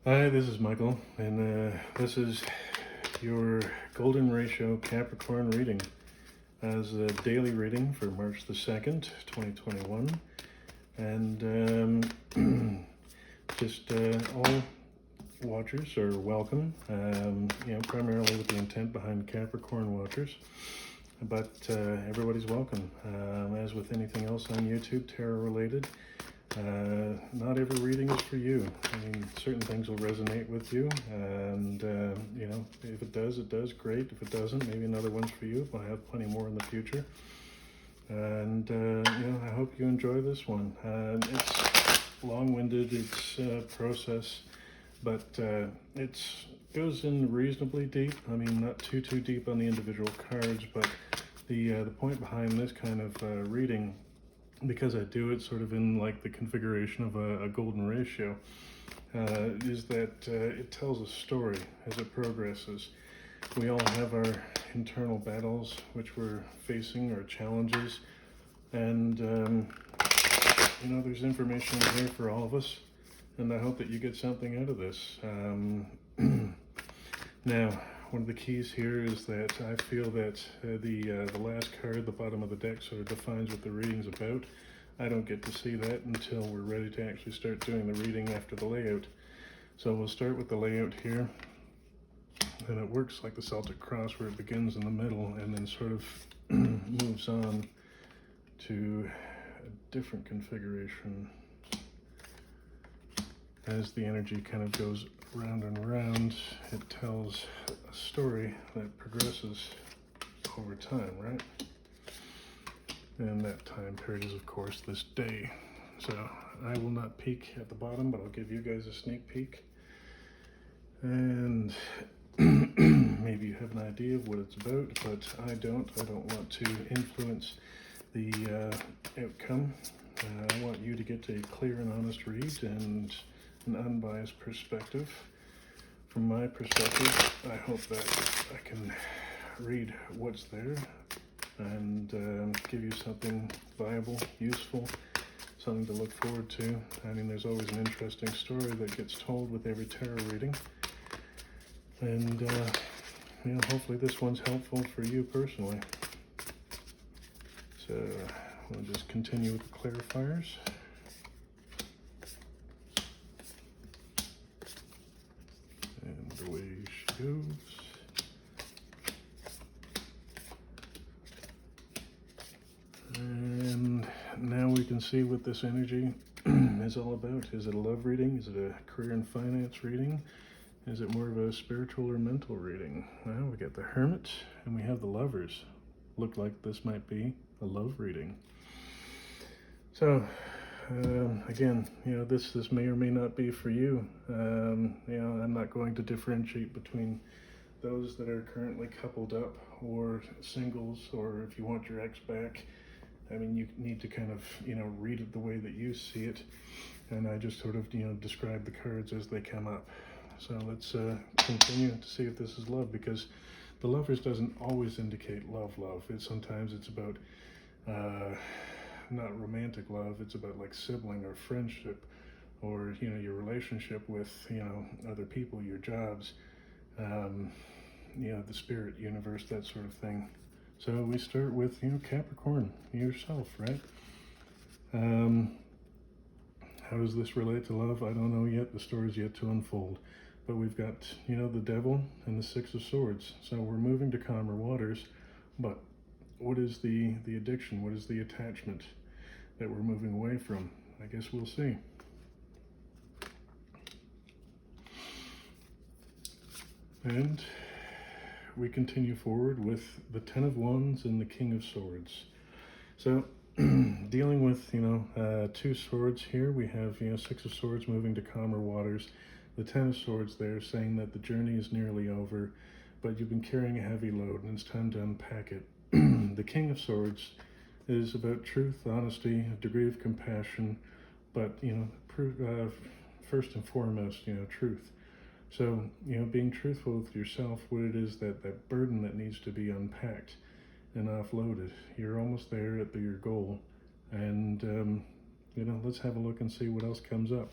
Hi, this is Michael, and this is your Golden Ratio Capricorn reading as a daily reading for March the 2nd, 2021. And just all watchers are welcome, primarily with the intent behind Capricorn watchers. But everybody's welcome. As with anything else on YouTube, tarot related, not every reading is for you. I mean, certain things will resonate with you, and if it does, great. If it doesn't, maybe another one's for you. I'll have plenty more in the future. And I hope you enjoy this one. It's long-winded, it's a process, but it goes in reasonably deep. I mean, not too deep on the individual cards, but the point behind this kind of reading, because I do it sort of in like the configuration of a golden ratio, is that it tells a story as it progresses. We all have our internal battles which we're facing, or challenges, and there's information here for all of us, and I hope that you get something out of this. Now, one of the keys here is that I feel that the last card, the bottom of the deck, sort of defines what the reading's about. I don't get to see that until we're ready to actually start doing the reading after the layout. So we'll start with the layout here, and it works like the Celtic cross, where it begins in the middle and then sort of moves on to a different configuration as the energy kind of goes round and round. It tells a story that progresses over time, right? And that time period is, of course, this day. So I will not peek at the bottom, but I'll give you guys a sneak peek. And maybe you have an idea of what it's about, but I don't. I don't want to influence the outcome. I want you to get a clear and honest read and an unbiased perspective. From my perspective, I hope that I can read what's there and give you something viable, useful, something to look forward to. I mean, there's always an interesting story that gets told with every tarot reading, and hopefully this one's helpful for you personally. So we'll just continue with the clarifiers. And away she goes. And now we can see what this energy is all about. Is it a love reading? Is it a career and finance reading? Is it more of a spiritual or mental reading? Well, we got the Hermit and we have the Lovers. Look like this might be a love reading. So again, this may or may not be for you. I'm not going to differentiate between those that are currently coupled up or singles, or if you want your ex back. I mean, you need to kind of, read it the way that you see it. And I just sort of, describe the cards as they come up. So let's continue to see if this is love, because the Lovers doesn't always indicate love. Sometimes it's about not romantic love. It's about like sibling or friendship, or, your relationship with, other people, your jobs, the spirit universe, that sort of thing. So we start with, Capricorn, yourself, right? How does this relate to love? I don't know yet. The story's yet to unfold. But we've got, the Devil and the Six of Swords. So we're moving to calmer waters. But what is the addiction? What is the attachment that we're moving away from? I guess we'll see. And we continue forward with the Ten of Wands and the King of Swords. So dealing with, two swords here, we have, Six of Swords moving to calmer waters. The Ten of Swords there saying that the journey is nearly over, but you've been carrying a heavy load and it's time to unpack it. The King of Swords is about truth, honesty, a degree of compassion, but, first and foremost, truth. So, being truthful with yourself, what it is that burden that needs to be unpacked and offloaded. You're almost there at your goal. And, let's have a look and see what else comes up.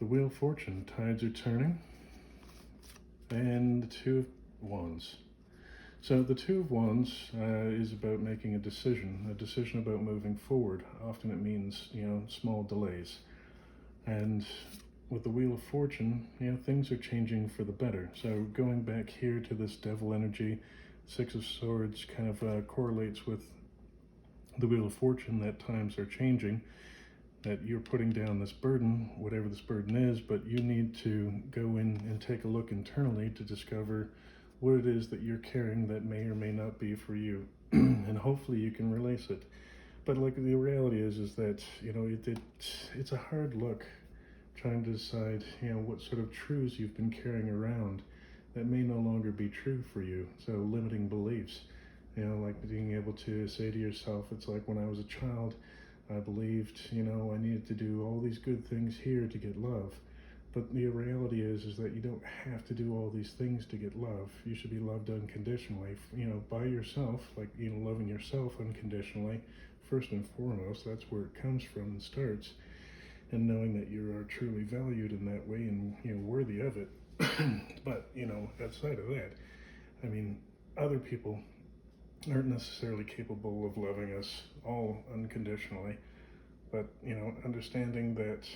the Wheel of Fortune, tides are turning, and the Two of Wands. So the Two of Wands is about making a decision about moving forward. Often it means, small delays. And with the Wheel of Fortune, things are changing for the better. So going back here to this Devil energy, Six of Swords kind of correlates with the Wheel of Fortune, that times are changing, that you're putting down this burden, whatever this burden is, but you need to go in and take a look internally to discover what it is that you're carrying that may or may not be for you. And hopefully you can release it. But like the reality is that, it's a hard look trying to decide, what sort of truths you've been carrying around that may no longer be true for you. So limiting beliefs, like being able to say to yourself, it's like when I was a child, I believed, I needed to do all these good things here to get love. But the reality is that you don't have to do all these things to get love. You should be loved unconditionally, by yourself, like, loving yourself unconditionally. First and foremost, that's where it comes from and starts. And knowing that you are truly valued in that way and, worthy of it. But, outside of that, other people aren't necessarily capable of loving us all unconditionally. But, understanding that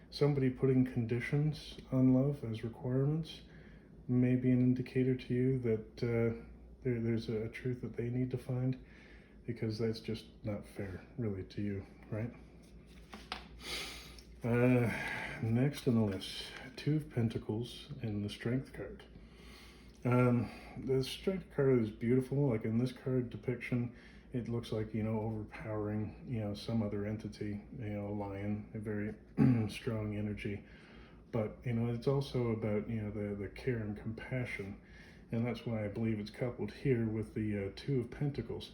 somebody putting conditions on love as requirements may be an indicator to you that there's a truth that they need to find, because that's just not fair, really, to you, right? Next on the list, Two of Pentacles and the Strength card. The Strength card is beautiful. Like in this card depiction, it looks like, overpowering, some other entity, a lion, a very strong energy. But, it's also about, the care and compassion. And that's why I believe it's coupled here with the Two of Pentacles.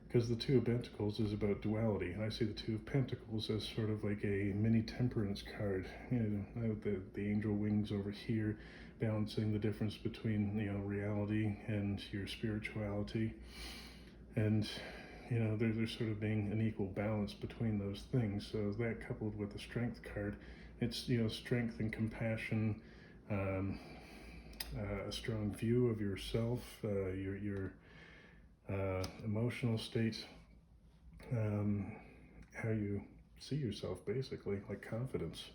Because the Two of Pentacles is about duality. And I see the Two of Pentacles as sort of like a mini Temperance card. The angel wings over here, balancing the difference between, reality and your spirituality. And, there's sort of being an equal balance between those things. So that coupled with the Strength card, it's, strength and compassion, a strong view of yourself, your emotional state, how you see yourself, basically, like confidence.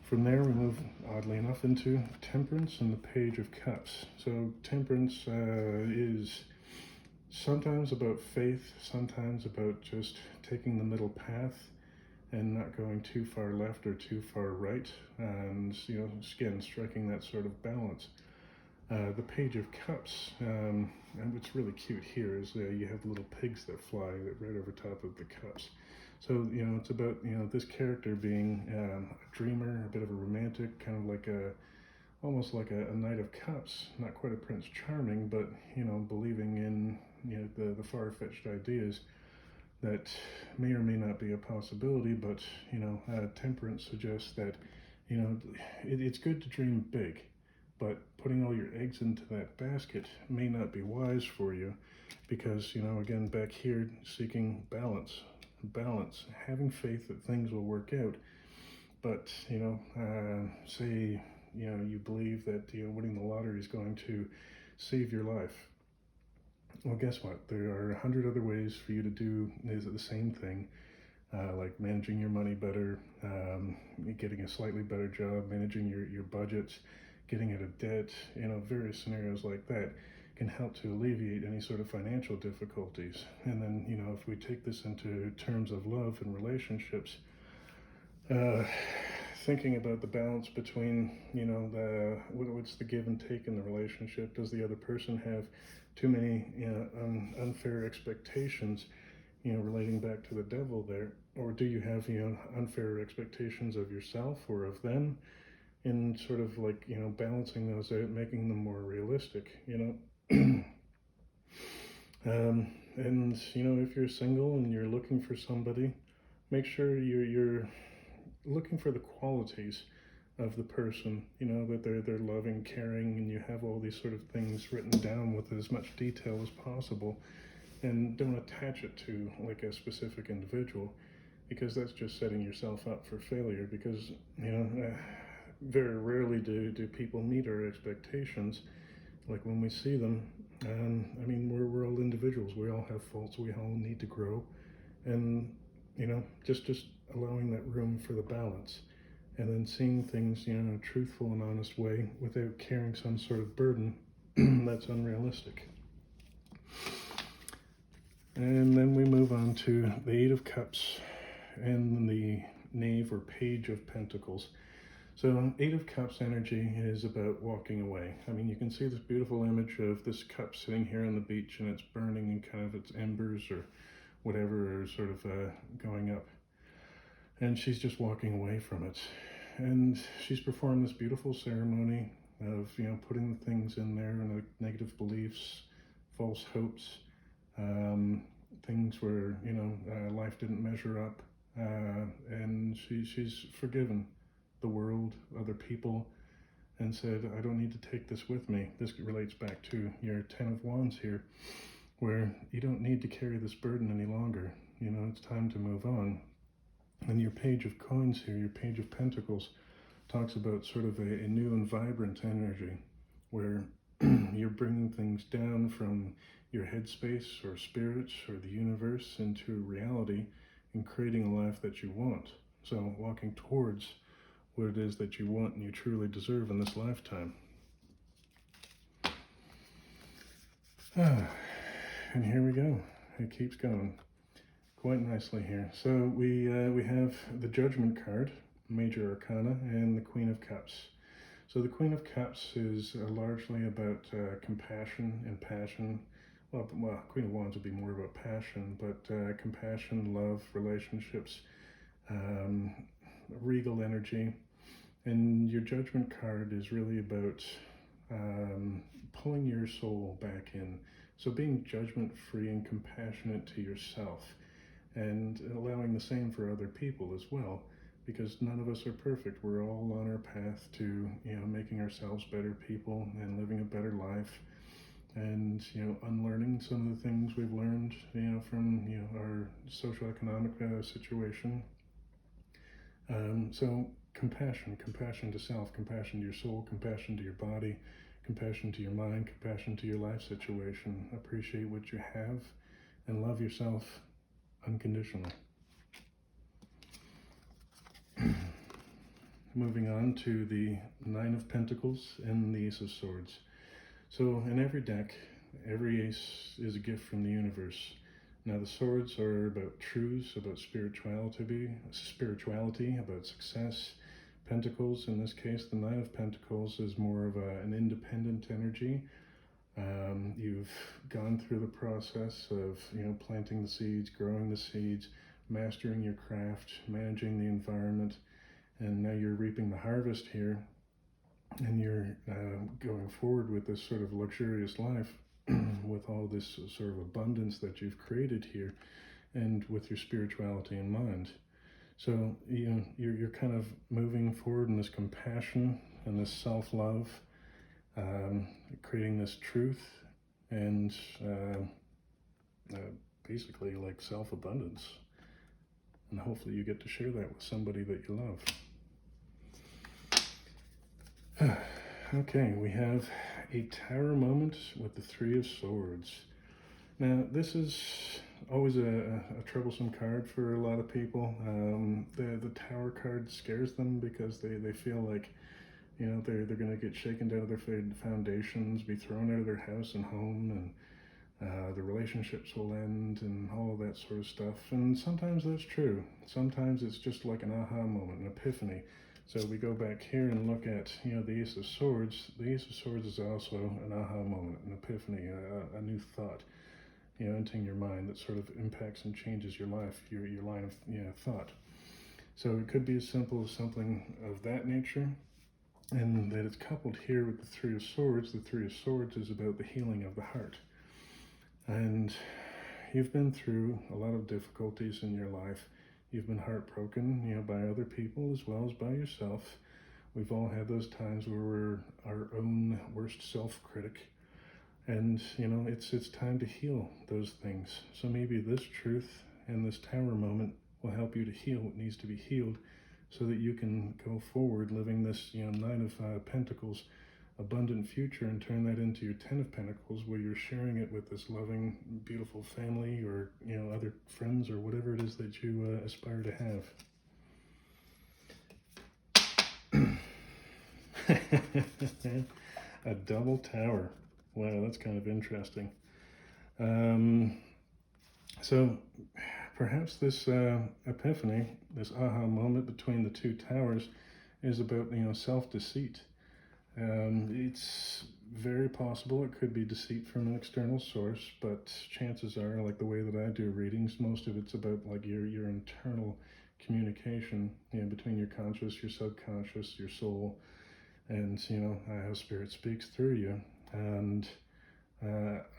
From there, we move, oddly enough, into Temperance and the Page of Cups. So Temperance is sometimes about faith, sometimes about just taking the middle path and not going too far left or too far right, and, again, striking that sort of balance. The Page of Cups, and what's really cute here is you have little pigs that fly right over top of the cups. So, it's about, this character being a dreamer, a bit of a romantic, kind of like almost like a Knight of Cups, not quite a Prince Charming, but, believing in, the far-fetched ideas that may or may not be a possibility, but, Temperance suggests that, it's good to dream big, but putting all your eggs into that basket may not be wise for you, because, again, back here, seeking balance, having faith that things will work out. But, say, you believe that, winning the lottery is going to save your life. Well, guess what? There are 100 other ways for you to do the same thing, like managing your money better, getting a slightly better job, managing your budgets, getting out of debt, various scenarios like that can help to alleviate any sort of financial difficulties. And then, if we take this into terms of love and relationships, thinking about the balance between, what's the give and take in the relationship? Does the other person have too many, unfair expectations, relating back to the devil there? Or do you have, unfair expectations of yourself or of them? And sort of like, balancing those out, making them more realistic, and, if you're single and you're looking for somebody, make sure you're looking for the qualities of the person, that they're loving, caring, and you have all these sort of things written down with as much detail as possible. And don't attach it to like a specific individual, because that's just setting yourself up for failure. Because very rarely do people meet our expectations. Like when we see them, I mean, we're all individuals. We all have faults. We all need to grow, and just allowing that room for the balance, and then seeing things in a truthful and honest way without carrying some sort of burden that's unrealistic. And then we move on to the Eight of Cups and the Knave or Page of Pentacles. So Eight of Cups energy is about walking away. I mean, you can see this beautiful image of this cup sitting here on the beach, and it's burning, and kind of its embers or whatever are sort of going up. And she's just walking away from it. And she's performed this beautiful ceremony of, putting the things in there, and negative beliefs, false hopes, things where, life didn't measure up. And she's forgiven the world, other people, and said, I don't need to take this with me. This relates back to your Ten of Wands here, where you don't need to carry this burden any longer. It's time to move on. And your Page of Coins here, your Page of Pentacles, talks about sort of a new and vibrant energy, where you're bringing things down from your headspace or spirits or the universe into reality and creating a life that you want. So walking towards what it is that you want and you truly deserve in this lifetime. And here we go. It keeps going quite nicely here. So we have the Judgment card, Major Arcana, and the Queen of Cups. So the Queen of Cups is largely about compassion and passion. Well, Queen of Wands would be more about passion, but compassion, love, relationships, regal energy. And your Judgment card is really about pulling your soul back in. So being judgment-free and compassionate to yourself, and allowing the same for other people as well, because none of us are perfect. We're all on our path to, making ourselves better people and living a better life, and, unlearning some of the things we've learned, from, our socioeconomic situation. So compassion to self, compassion to your soul, compassion to your body, compassion to your mind, compassion to your life situation. Appreciate what you have and love yourself unconditionally. Moving on to the Nine of Pentacles and the Ace of Swords. So in every deck, every ace is a gift from the universe. Now the swords are about truths, about spirituality, about success. Pentacles, in this case, the Nine of Pentacles is more of an independent energy. You've gone through the process of, planting the seeds, growing the seeds, mastering your craft, managing the environment, and now you're reaping the harvest here, and you're going forward with this sort of luxurious life with all this sort of abundance that you've created here, and with your spirituality in mind. So you're kind of moving forward in this compassion and this self-love, creating this truth, and basically like self-abundance. And hopefully you get to share that with somebody that you love. Okay, we have a tower moment with the Three of Swords. Now, this is always a troublesome card for a lot of people. The Tower card scares them because they feel like, they're going to get shaken down to their foundations, be thrown out of their house and home, and the relationships will end and all of that sort of stuff. And sometimes that's true. Sometimes it's just like an aha moment, an epiphany. So we go back here and look at, the Ace of Swords. The Ace of Swords is also an aha moment, an epiphany, a new thought, entering your mind that sort of impacts and changes your life, your line of thought. So it could be as simple as something of that nature, and that it's coupled here with the Three of Swords. The Three of Swords is about the healing of the heart. And you've been through a lot of difficulties in your life. You've been heartbroken, by other people as well as by yourself. We've all had those times where we're our own worst self-critic. And, you know, it's time to heal those things. So maybe this truth and this tower moment will help you to heal what needs to be healed so that you can go forward living this, you know, Nine of Pentacles abundant future and turn that into your Ten of Pentacles, where you're sharing it with this loving, beautiful family, or, you know, other friends, or whatever it is that you aspire to have. A double tower. Wow, that's kind of interesting. So perhaps this epiphany, this aha moment between the two towers, is about, you know, self-deceit. It's very possible it could be deceit from an external source, but chances are, like the way that I do readings, most of it's about like your internal communication, you know, between your conscious, your subconscious, your soul, and, you know, how spirit speaks through you. And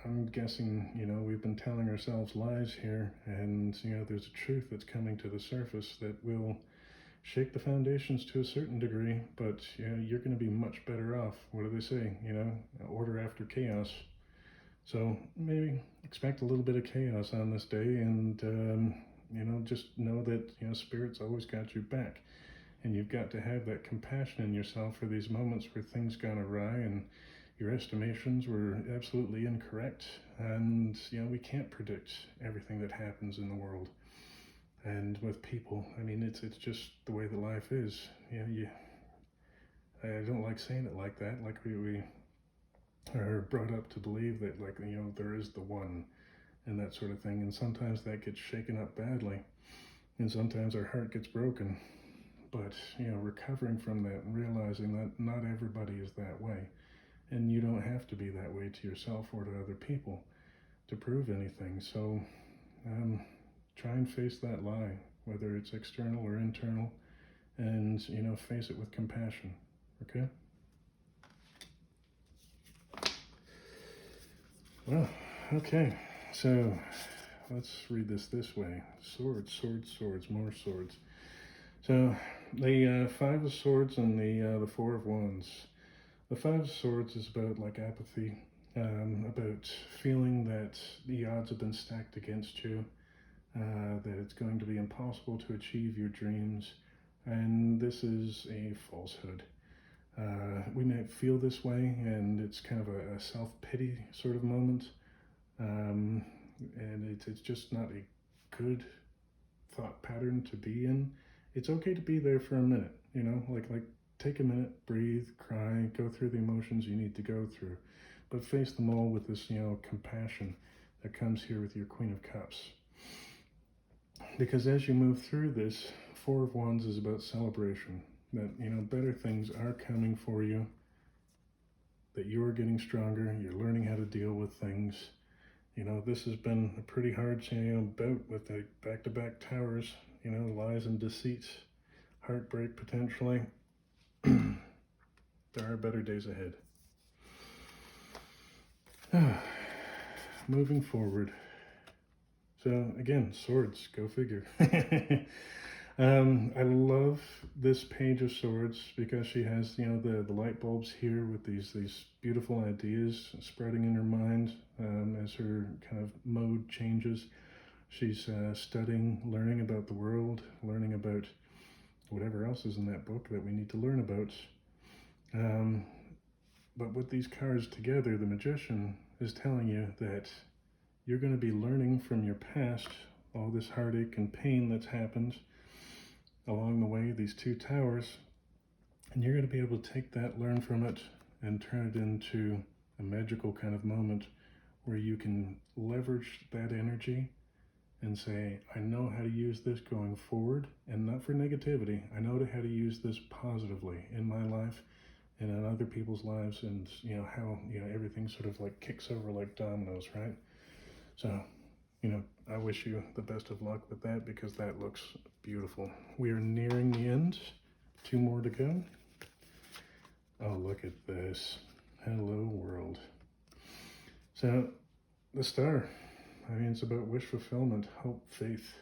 I'm guessing, you know, we've been telling ourselves lies here, and, you know, there's a truth that's coming to the surface that will shake the foundations to a certain degree, but, you know, you're going to be much better off. What do they say? You know, order after chaos. So maybe expect a little bit of chaos on this day, and, you know, just know that, you know, Spirit's always got your back. And you've got to have that compassion in yourself for these moments where things gone awry and your estimations were absolutely incorrect. And, you know, we can't predict everything that happens in the world. And with people, I mean, it's just the way that life is. You know, I don't like saying it like that. Like we are brought up to believe that, like, you know, there is the one and that sort of thing. And sometimes that gets shaken up badly. And sometimes our heart gets broken. But, you know, recovering from that and realizing that not everybody is that way. And you don't have to be that way to yourself or to other people to prove anything. So try and face that lie, whether it's external or internal, and, you know, face it with compassion. Okay? Well, okay. So let's read this way. Swords, swords, swords, more swords. So the Five of Swords and the Four of Wands. The Five of Swords is about like apathy, about feeling that the odds have been stacked against you, that it's going to be impossible to achieve your dreams, and this is a falsehood. We might feel this way, and it's kind of a self-pity sort of moment, and it's just not a good thought pattern to be in. It's okay to be there for a minute, you know, like take a minute, breathe, cry, go through the emotions you need to go through, but face them all with this, you know, compassion that comes here with your Queen of Cups. Because as you move through this, Four of Wands is about celebration, that, you know, better things are coming for you, that you are getting stronger, you're learning how to deal with things. You know, this has been a pretty hard, you know, bout with the back-to-back towers, you know, lies and deceit, heartbreak potentially. There are better days ahead. Moving forward. So again, swords, go figure. I love this Page of Swords because she has, you know, the light bulbs here with these beautiful ideas spreading in her mind as her kind of mode changes. She's studying, learning about the world, learning about whatever else is in that book that we need to learn about. But with these cards together, the Magician is telling you that you're going to be learning from your past, all this heartache and pain that's happened along the way, these two towers, and you're going to be able to take that, learn from it, and turn it into a magical kind of moment where you can leverage that energy and say, I know how to use this going forward, and not for negativity. I know how to use this positively in my life and in other people's lives, and, you know, how, you know, everything sort of like kicks over like dominoes, right? So, you know, I wish you the best of luck with that, because that looks beautiful. We are nearing the end. 2 more to go. Oh, look at this. Hello, world. So, the Star. I mean, it's about wish fulfillment, hope, faith.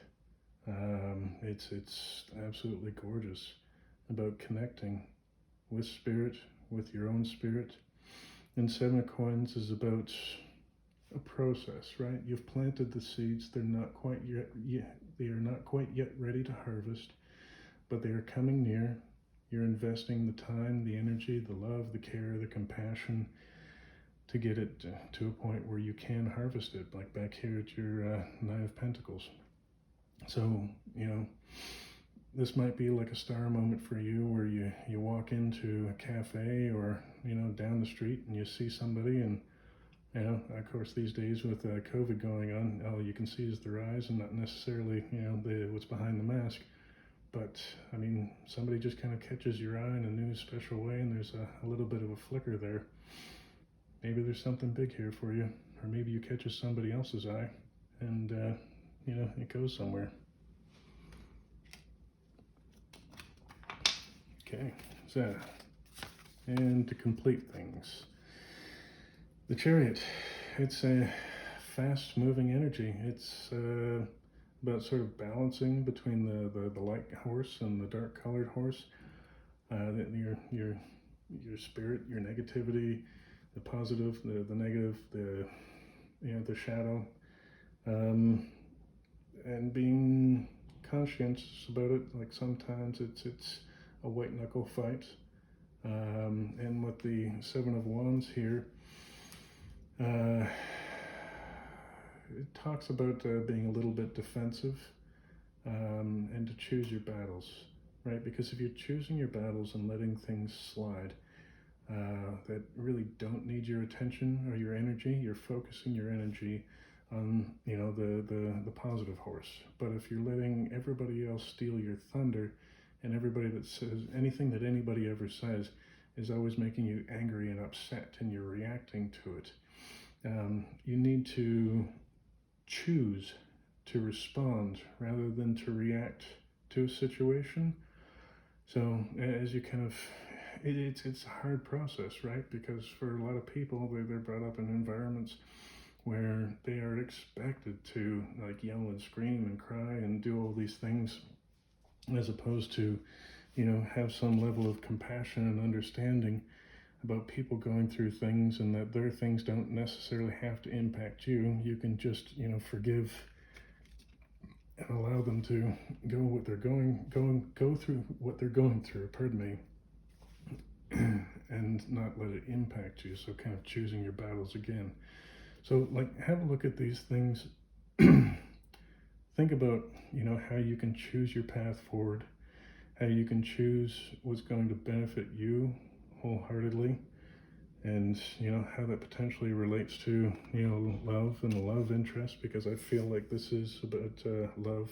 It's absolutely gorgeous. About connecting with spirit, with your own spirit, And Seven of Coins is about a process, right? You've planted the seeds. They're not quite yet they are not quite yet ready to harvest, but they are coming near. You're investing the time, the energy, the love, the care, the compassion to get it to a point where you can harvest it, like back here at your Nine of Pentacles. So, this might be like a star moment for you where you walk into a cafe or, down the street and you see somebody, and, of course, these days with COVID going on, all you can see is their eyes and not necessarily, what's behind the mask. But, I mean, somebody just kind of catches your eye in a new special way, and there's a little bit of a flicker there. Maybe there's something big here for you, or maybe you catch somebody else's eye, and, it goes somewhere. Okay, so, and to complete things, the Chariot, it's a fast-moving energy. It's about sort of balancing between the light horse and the dark-colored horse. Your spirit, your negativity, the positive, the negative, the shadow, and being conscientious about it. Like sometimes it's a white knuckle fight, and with the Seven of Wands here, it talks about being a little bit defensive, and to choose your battles, right? Because if you're choosing your battles and letting things slide that really don't need your attention or your energy, you're focusing your energy on, the positive horse. But if you're letting everybody else steal your thunder, and everybody that says anything that anybody ever says is always making you angry and upset, and you're reacting to it, you need to choose to respond rather than to react to a situation. So as you kind of, it's a hard process, right? Because for a lot of people, they're brought up in environments where they are expected to like yell and scream and cry and do all these things, as opposed to, have some level of compassion and understanding about people going through things, and that their things don't necessarily have to impact you. You can just, forgive and allow them to go through what they're going through, pardon me, and not let it impact you. So kind of choosing your battles again. So like, have a look at these things. Think about, how you can choose your path forward, how you can choose what's going to benefit you wholeheartedly, and how that potentially relates to love and a love interest, because I feel like this is about love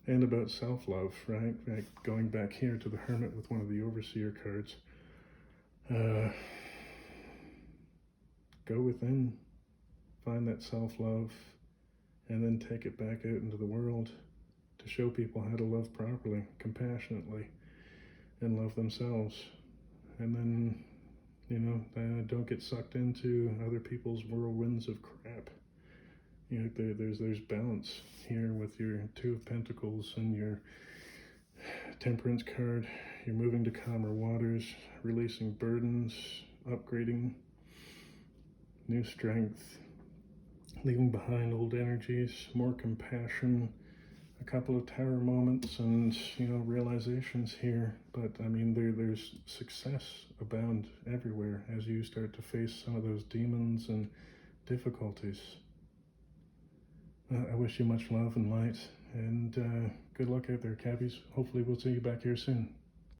and about self-love, right? Going back here to the Hermit with one of the Overseer cards, go within, find that self-love, and then take it back out into the world to show people how to love properly, compassionately, and love themselves. And then don't get sucked into other people's whirlwinds of crap. There's balance here with your Two of Pentacles and your Temperance card. You're moving to calmer waters, releasing burdens, upgrading, new strength, leaving behind old energies, more compassion, a couple of tower moments, and realizations here. But I mean, there's success abound everywhere as you start to face some of those demons and difficulties. I wish you much love and light, and good luck out there, Cabbies. Hopefully we'll see you back here soon.